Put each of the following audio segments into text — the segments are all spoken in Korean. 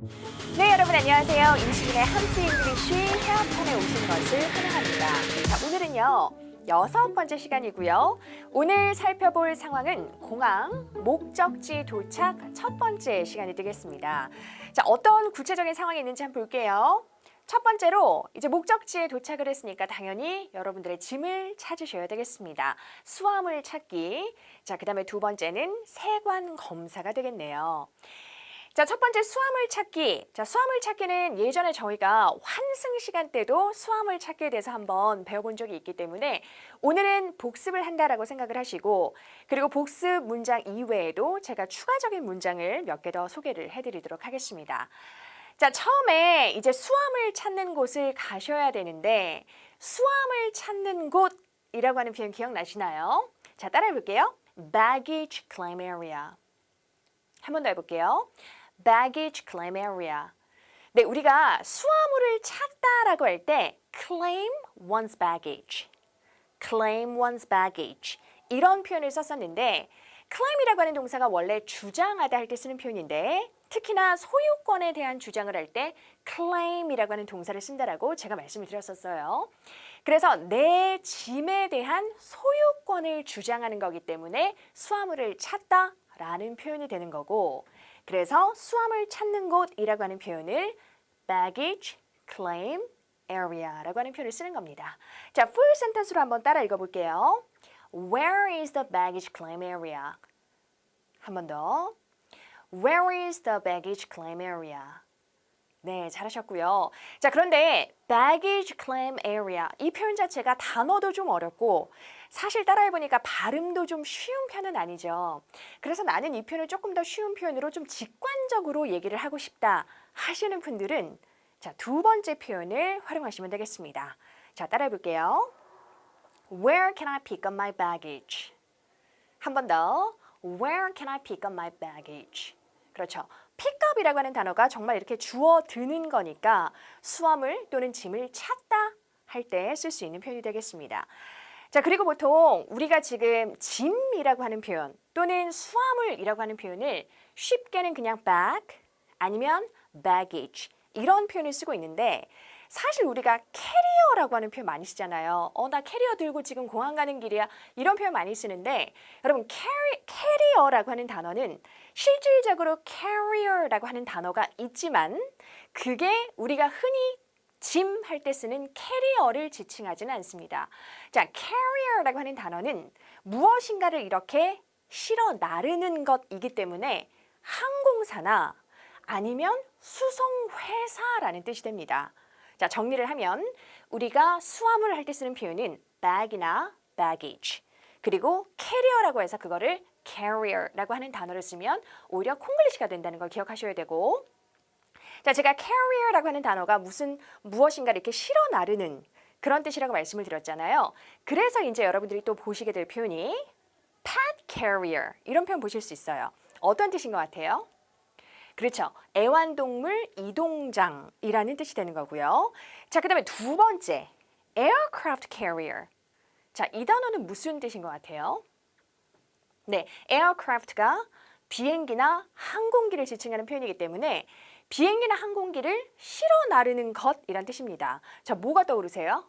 네, 여러분 안녕하세요. 이수진의 함께 잉글리쉬 회화판에 오신 것을 환영합니다. 자, 오늘은요. 6번째 시간이고요. 오늘 살펴볼 상황은 공항, 목적지 도착 첫 번째 시간이 되겠습니다. 자, 어떤 구체적인 상황이 있는지 한번 볼게요. 첫 번째로 이제 목적지에 도착을 했으니까 당연히 여러분들의 짐을 찾으셔야 되겠습니다. 수화물 찾기. 자, 그다음에 두 번째는 세관 검사가 되겠네요. 자, 첫 번째 수화물 찾기. 자, 수화물 찾기는 예전에 저희가 환승 시간 때도 수화물 찾기에 대해서 한번 배워본 적이 있기 때문에 오늘은 복습을 한다라고 생각을 하시고, 그리고 복습 문장 이외에도 제가 추가적인 문장을 몇 개 더 소개를 해드리도록 하겠습니다. 자, 처음에 이제 수화물 찾는 곳을 가셔야 되는데 수화물 찾는 곳이라고 하는 표현 기억나시나요? 자, 따라해 볼게요. Baggage claim area. 한 번 더 해볼게요. Baggage claim area. 네, 우리가 수화물을 찾다라고 할 때 claim one's baggage, claim one's baggage 이런 표현을 썼었는데 claim이라고 하는 동사가 원래 주장하다 할 때 쓰는 표현인데 특히나 소유권에 대한 주장을 할 때 claim이라고 하는 동사를 쓴다라고 제가 말씀을 드렸었어요. 그래서 내 짐에 대한 소유권을 주장하는 거기 때문에 수화물을 찾다라는 표현이 되는 거고, 그래서 수화물 찾는 곳이라고 하는 표현을 baggage claim area라고 하는 표현을 쓰는 겁니다. 자, full sentence로 한번 따라 읽어볼게요. Where is the baggage claim area? 한 번 더. Where is the baggage claim area? 네, 잘하셨고요. 자, 그런데 baggage claim area 이 표현 자체가 단어도 좀 어렵고 사실 따라해보니까 발음도 좀 쉬운 편은 아니죠. 그래서 나는 이 표현을 조금 더 쉬운 표현으로 좀 직관적으로 얘기를 하고 싶다 하시는 분들은 자, 두 번째 표현을 활용하시면 되겠습니다. 자, 따라해볼게요. Where can I pick up my baggage? 한 번 더. Where can I pick up my baggage? 그렇죠. pickup이라고 하는 단어가 정말 이렇게 주어 드는 거니까 수화물 또는 짐을 찾다 할 때 쓸 수 있는 표현이 되겠습니다. 자, 그리고 보통 우리가 지금 짐이라고 하는 표현 또는 수화물이라고 하는 표현을 쉽게는 그냥 bag 아니면 baggage 이런 표현을 쓰고 있는데 사실 우리가 캐리어라고 하는 표현 많이 쓰잖아요. 나 캐리어 들고 지금 공항 가는 길이야. 이런 표현 많이 쓰는데 여러분 캐리어라고 하는 단어는 실질적으로 carrier라고 하는 단어가 있지만 그게 우리가 흔히 짐 할 때 쓰는 캐리어를 지칭하지는 않습니다. 자, carrier라고 하는 단어는 무엇인가를 이렇게 실어 나르는 것이기 때문에 항공사나 아니면 수송회사라는 뜻이 됩니다. 자, 정리를 하면 우리가 수화물을 할 때 쓰는 표현은 bag이나 baggage 그리고 캐리어라고 해서 그거를 carrier라고 하는 단어를 쓰면 오히려 콩글리시가 된다는 걸 기억하셔야 되고, 자, 제가 carrier라고 하는 단어가 무엇인가 이렇게 실어 나르는 그런 뜻이라고 말씀을 드렸잖아요. 그래서 이제 여러분들이 또 보시게 될 표현이 pet carrier 이런 표현 보실 수 있어요. 어떤 뜻인 것 같아요? 그렇죠. 애완동물 이동장이라는 뜻이 되는 거고요. 자, 그 다음에 두 번째, aircraft carrier. 자, 이 단어는 무슨 뜻인 것 같아요? 네, aircraft가 비행기나 항공기를 지칭하는 표현이기 때문에 비행기나 항공기를 실어 나르는 것이란 뜻입니다. 자, 뭐가 떠오르세요?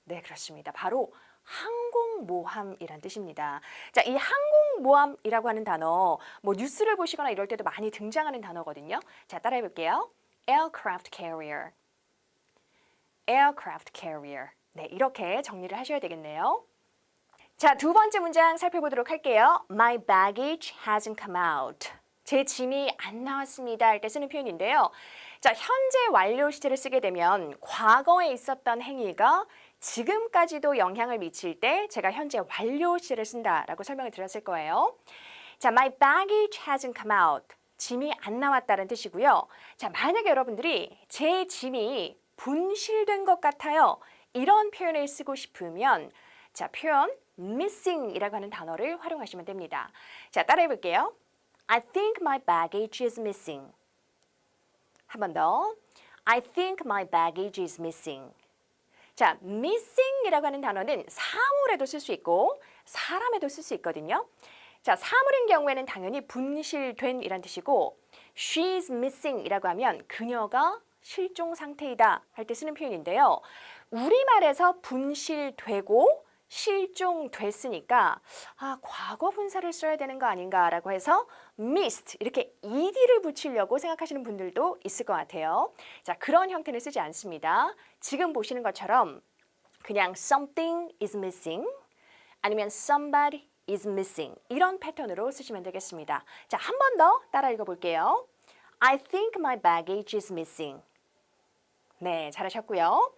네, 그렇습니다. 바로 항공모함이란 뜻입니다. 자, 이 항공모함이라고 하는 단어, 뭐 뉴스를 보시거나 이럴 때도 많이 등장하는 단어거든요. 자, 따라해 볼게요. aircraft carrier. aircraft carrier. 네, 이렇게 정리를 하셔야 되겠네요. 자, 두 번째 문장 살펴보도록 할게요. My baggage hasn't come out. 제 짐이 안 나왔습니다 할 때 쓰는 표현인데요. 자, 현재 완료 시제를 쓰게 되면 과거에 있었던 행위가 지금까지도 영향을 미칠 때 제가 현재 완료 시제를 쓴다라고 설명을 드렸을 거예요. 자, my baggage hasn't come out. 짐이 안 나왔다는 뜻이고요. 자, 만약에 여러분들이 제 짐이 분실된 것 같아요. 이런 표현을 쓰고 싶으면 자, 표현 missing이라고 하는 단어를 활용하시면 됩니다. 자, 따라해 볼게요. I think my baggage is missing. 한 번 더. I think my baggage is missing. 자, missing이라고 하는 단어는 사물에도 쓸 수 있고 사람에도 쓸 수 있거든요. 자, 사물인 경우에는 당연히 분실된 이란 뜻이고 she's missing 이라고 하면 그녀가 실종 상태이다 할 때 쓰는 표현인데요. 우리말에서 분실되고 실종됐으니까 과거 분사를 써야 되는 거 아닌가라고 해서 missed 이렇게 ed를 붙이려고 생각하시는 분들도 있을 것 같아요. 자, 그런 형태는 쓰지 않습니다. 지금 보시는 것처럼 그냥 something is missing 아니면 somebody is missing 이런 패턴으로 쓰시면 되겠습니다. 자, 한 번 더 따라 읽어볼게요. I think my baggage is missing. 네, 잘하셨고요.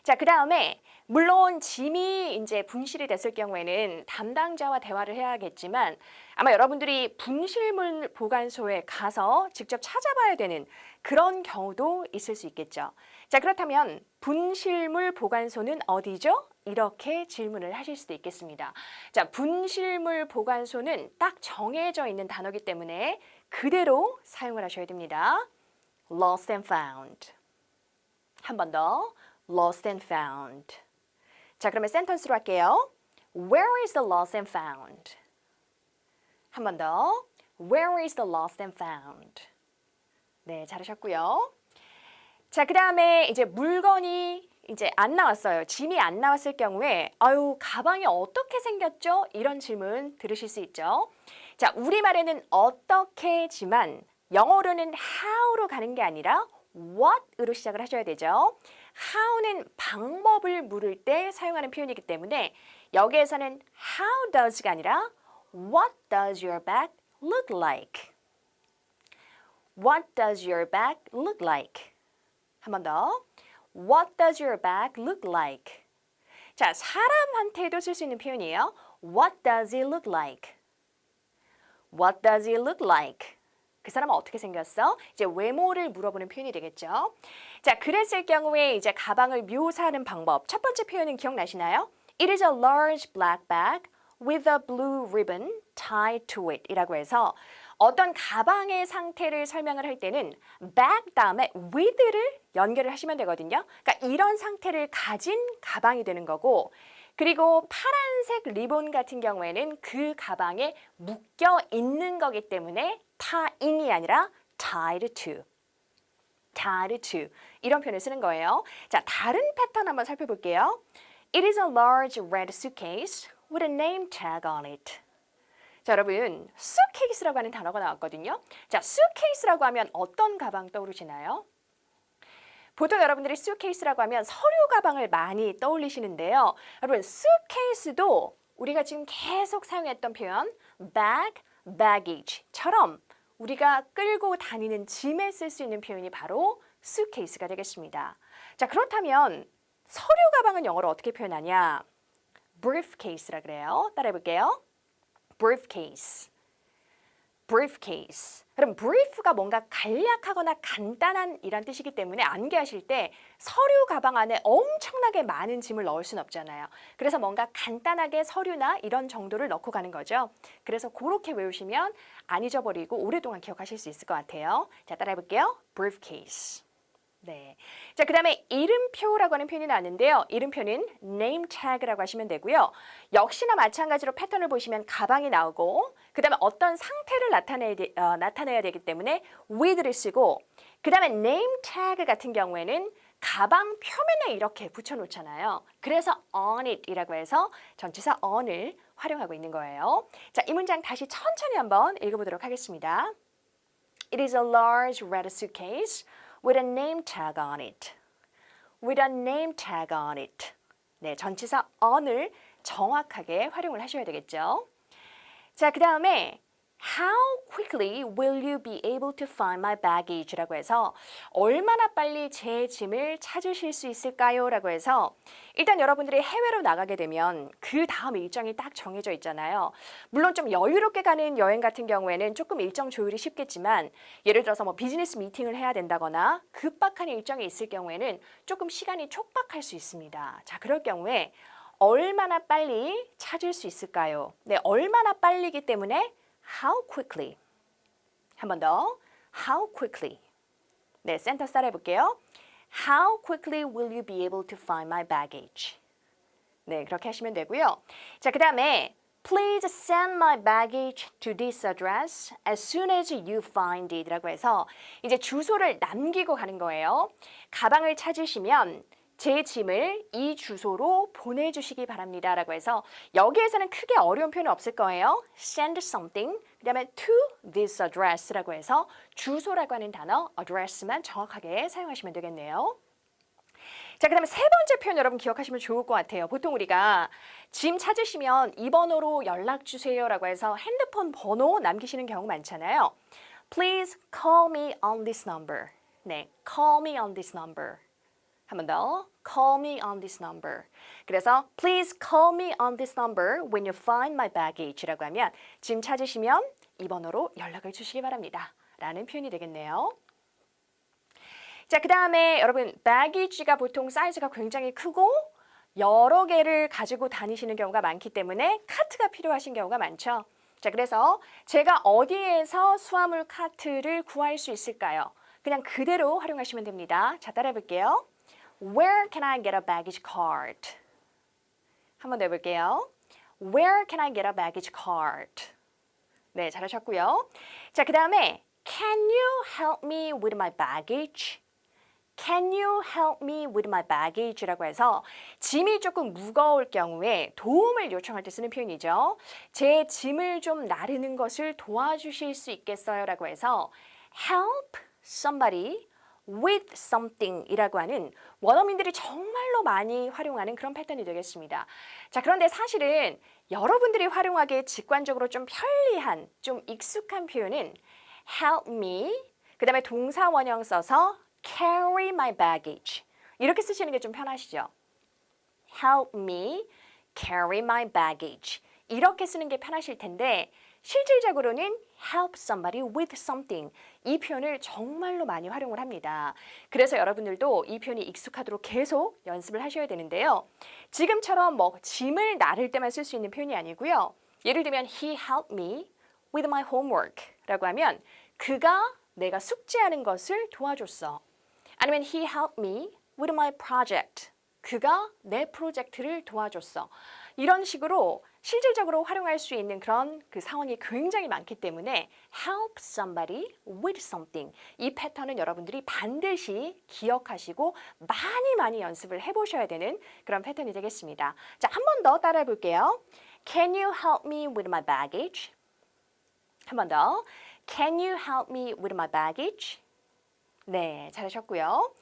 자, 그 다음에 물론 짐이 이제 분실이 됐을 경우에는 담당자와 대화를 해야겠지만 아마 여러분들이 분실물 보관소에 가서 직접 찾아봐야 되는 그런 경우도 있을 수 있겠죠. 자, 그렇다면 분실물 보관소는 어디죠? 이렇게 질문을 하실 수도 있겠습니다. 자, 분실물 보관소는 딱 정해져 있는 단어이기 때문에 그대로 사용을 하셔야 됩니다. Lost and found. 한 번 더. Lost and found. 자, 그러면 센턴스로 할게요. Where is the lost and found? 한 번 더. Where is the lost and found? 네, 잘하셨고요. 자, 그 다음에 이제 물건이 이제 안 나왔어요. 짐이 안 나왔을 경우에 아유, 가방이 어떻게 생겼죠? 이런 질문 들으실 수 있죠. 자, 우리말에는 어떻게지만 영어로는 how로 가는 게 아니라 what으로 시작을 하셔야 되죠. how는 방법을 물을 때 사용하는 표현이기 때문에 여기에서는 how does가 아니라 what does your bag look like? What does your bag look like? 한 번 더. What does your bag look like? 자, 사람한테도 쓸 수 있는 표현이에요. What does it look like? What does it look like? 그 사람은 어떻게 생겼어? 이제 외모를 물어보는 표현이 되겠죠. 자, 그랬을 경우에 이제 가방을 묘사하는 방법. 첫 번째 표현은 기억나시나요? It is a large black bag with a blue ribbon tied to it 이라고 해서 어떤 가방의 상태를 설명을 할 때는 bag 다음에 with를 연결을 하시면 되거든요. 그러니까 이런 상태를 가진 가방이 되는 거고 그리고 파란색 리본 같은 경우에는 그 가방에 묶여 있는 거기 때문에 tying이 아니라 tied to. tied to. 이런 표현을 쓰는 거예요. 자, 다른 패턴 한번 살펴볼게요. It is a large red suitcase with a name tag on it. 자, 여러분, suitcase라고 하는 단어가 나왔거든요. 자, suitcase라고 하면 어떤 가방 떠오르시나요? 보통 여러분들이 suitcase라고 하면 서류 가방을 많이 떠올리시는데요. 여러분, suitcase도 우리가 지금 계속 사용했던 표현 bag, baggage처럼 우리가 끌고 다니는 짐에 쓸 수 있는 표현이 바로 suitcase가 되겠습니다. 자, 그렇다면 서류 가방은 영어로 어떻게 표현하냐? briefcase라 그래요. 따라해 볼게요. briefcase. briefcase. 그럼 brief가 뭔가 간략하거나 간단한 이란 뜻이기 때문에 암기하실 때 서류 가방 안에 엄청나게 많은 짐을 넣을 수는 없잖아요. 그래서 뭔가 간단하게 서류나 이런 정도를 넣고 가는 거죠. 그래서 그렇게 외우시면 안 잊어버리고 오랫동안 기억하실 수 있을 것 같아요. 자, 따라해 볼게요. briefcase. 네. 자, 그 다음에 이름표라고 하는 표현이 나왔는데요. 이름표는 name tag라고 하시면 되고요. 역시나 마찬가지로 패턴을 보시면 가방이 나오고 그 다음에 어떤 상태를 나타내야 되기 때문에 with를 쓰고 그 다음에 name tag 같은 경우에는 가방 표면에 이렇게 붙여놓잖아요. 그래서 on it 이라고 해서 전치사 on을 활용하고 있는 거예요. 자, 이 문장 다시 천천히 한번 읽어보도록 하겠습니다. It is a large red suitcase with a name tag on it. with a name tag on it. 네, 전치사 on을 정확하게 활용을 하셔야 되겠죠. 자, 그 다음에 How quickly will you be able to find my baggage? 라고 해서 얼마나 빨리 제 짐을 찾으실 수 있을까요? 라고 해서 일단 여러분들이 해외로 나가게 되면 그 다음 일정이 딱 정해져 있잖아요. 물론 좀 여유롭게 가는 여행 같은 경우에는 조금 일정 조율이 쉽겠지만 예를 들어서 뭐 비즈니스 미팅을 해야 된다거나 급박한 일정이 있을 경우에는 조금 시간이 촉박할 수 있습니다. 자, 그럴 경우에 얼마나 빨리 찾을 수 있을까요? 네, 얼마나 빨리이기 때문에 How quickly. 한 번 더. How quickly. 네, 센터스 따라 해볼게요. How quickly will you be able to find my baggage? 네, 그렇게 하시면 되고요. 자, 그 다음에 Please send my baggage to this address as soon as you find it 라고 해서 이제 주소를 남기고 가는 거예요. 가방을 찾으시면 제 짐을 이 주소로 보내주시기 바랍니다 라고 해서 여기에서는 크게 어려운 표현은 없을 거예요. Send something, 그 다음에 to this address 라고 해서 주소라고 하는 단어 address만 정확하게 사용하시면 되겠네요. 자, 그 다음에 세 번째 표현 여러분 기억하시면 좋을 것 같아요. 보통 우리가 짐 찾으시면 이 번호로 연락 주세요 라고 해서 핸드폰 번호 남기시는 경우 많잖아요. Please call me on this number. 네, call me on this number. 한 번 더. Call me on this number. 그래서 please call me on this number when you find my baggage 라고 하면 짐 찾으시면 이 번호로 연락을 주시기 바랍니다. 라는 표현이 되겠네요. 자, 그 다음에 여러분 baggage가 보통 사이즈가 굉장히 크고 여러 개를 가지고 다니시는 경우가 많기 때문에 카트가 필요하신 경우가 많죠. 자, 그래서 제가 어디에서 수화물 카트를 구할 수 있을까요? 그냥 그대로 활용하시면 됩니다. 자, 따라해 볼게요. Where can I get a baggage cart? 한 번 더 해볼게요. Where can I get a baggage cart? 네, 잘하셨고요. 자, 그 다음에 Can you help me with my baggage? Can you help me with my baggage? 라고 해서 짐이 조금 무거울 경우에 도움을 요청할 때 쓰는 표현이죠. 제 짐을 좀 나르는 것을 도와주실 수 있겠어요? 라고 해서 help somebody with something 이라고 하는 원어민들이 정말로 많이 활용하는 그런 패턴이 되겠습니다. 자, 그런데 사실은 여러분들이 활용하기에 직관적으로 좀 편리한, 좀 익숙한 표현은 help me, 그 다음에 동사 원형 써서 carry my baggage 이렇게 쓰시는 게 좀 편하시죠? help me carry my baggage 이렇게 쓰는 게 편하실 텐데 실질적으로는 help somebody with something 이 표현을 정말로 많이 활용을 합니다. 그래서 여러분들도 이 표현이 익숙하도록 계속 연습을 하셔야 되는데요. 지금처럼 뭐 짐을 나를 때만 쓸 수 있는 표현이 아니고요. 예를 들면 he helped me with my homework 라고 하면 그가 내가 숙제하는 것을 도와줬어. 아니면 he helped me with my project. 그가 내 프로젝트를 도와줬어. 이런 식으로 실질적으로 활용할 수 있는 그런 그 상황이 굉장히 많기 때문에 help somebody with something. 이 패턴은 여러분들이 반드시 기억하시고 많이 연습을 해보셔야 되는 그런 패턴이 되겠습니다. 자, 한 번 더 따라해 볼게요. Can you help me with my baggage? 한 번 더. Can you help me with my baggage? 네, 잘하셨고요.